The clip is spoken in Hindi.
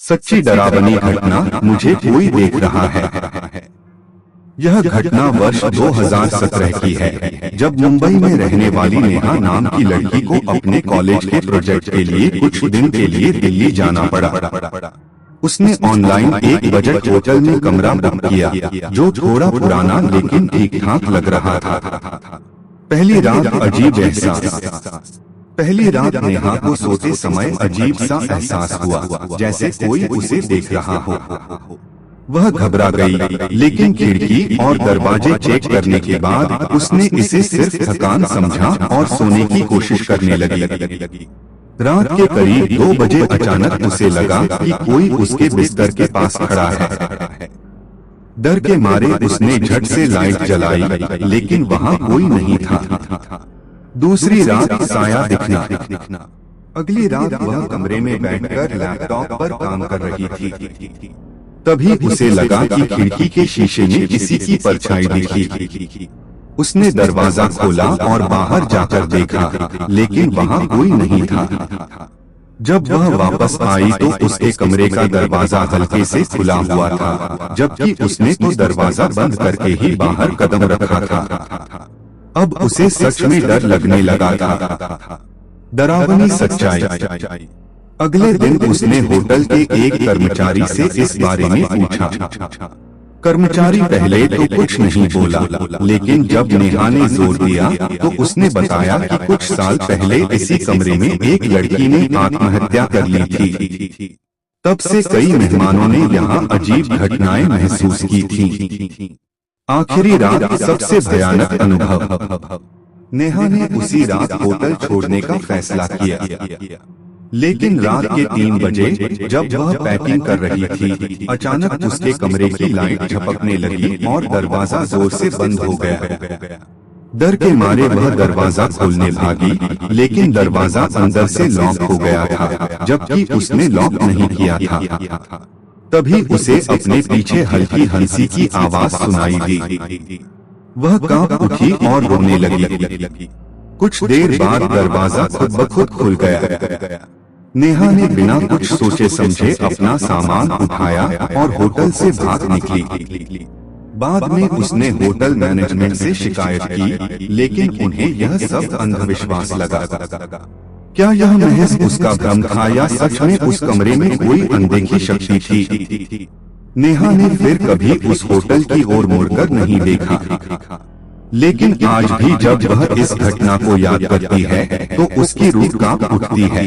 सच्ची डरावनी घटना, मुझे कोई देख रहा है। यह घटना वर्ष 2017 की है, जब मुंबई में रहने वाली नेहा नाम की लड़की को अपने कॉलेज के प्रोजेक्ट के लिए कुछ दिन के लिए दिल्ली जाना पड़ा। उसने ऑनलाइन एक बजट होटल में कमरा बुक किया, जो थोड़ा पुराना लेकिन ठीक ठाक लग रहा था। पहली रात अजीब एहसास। पहली रात नेहा को सोते समय अजीब सा एहसास हुआ, जैसे कोई उसे देख रहा हो। वह घबरा गई, लेकिन खिड़की और दरवाजे चेक करने के बाद उसने इसे सिर्फ थकान समझा और सोने की कोशिश करने लगी। रात के करीब 2 बजे अचानक उसे लगा कि कोई उसके बिस्तर के पास खड़ा है। डर के मारे उसने झट से लाइट जलाई, लेकिन वहां कोई नहीं था। दूसरी रात साया दिखना। अगली रात वह कमरे में बैठकर लैपटॉप पर काम कर रही थी। तभी उसे लगा कि खिड़की के शीशे में किसी की परछाई दिखी। उसने दरवाजा खोला और बाहर जाकर देखा, लेकिन वहां कोई नहीं था। जब वह वापस आई तो उसके कमरे का दरवाजा हल्के से खुला हुआ था, जबकि उसने तो दरवाजा बंद करके ही बाहर कदम रखा था। अब उसे सच में डर लगने लगा था। डरावनी सच्चाई। अगले दिन उसने होटल के एक कर्मचारी से इस बारे में पूछा। कर्मचारी पहले तो कुछ नहीं बोला, लेकिन जब नेहा ने जोर दिया तो उसने बताया कि कुछ साल पहले इसी कमरे में एक लड़की ने आत्महत्या कर ली थी। तब से कई मेहमानों ने यहाँ अजीब घटनाएं महसूस की थी। आखिरी रात सबसे भयानक अनुभव। नेहा ने उसी रात होटल छोड़ने का फैसला किया, लेकिन रात के 3 बजे जब वह पैकिंग कर रही थी, अचानक उसके कमरे की लाइट झपकने लगी और दरवाजा जोर से बंद हो गया। डर के मारे वह दरवाजा खोलने भागी, लेकिन दरवाजा अंदर से लॉक हो गया था, जबकि उसने लॉक नहीं किया था। तभी उसे अपने पीछे हल्की हंसी की आवाज सुनाई दी। वह कांप उठी और रोने लगी। कुछ देर बाद दरवाजा खुद ब खुद खुल गया। नेहा ने बिना कुछ सोचे समझे अपना सामान उठाया और होटल से भाग निकली। बाद में उसने होटल मैनेजमेंट से शिकायत की, लेकिन उन्हें यह सब अंधविश्वास लगा। क्या यह महज उसका भ्रम था या सच में उस कमरे में कोई अनदेखी शक्ति थी? नेहा ने फिर कभी उस होटल की ओर मुड़कर नहीं देखा, लेकिन आज भी जब वह इस घटना को याद करती है तो उसकी रूह कांप उठती है।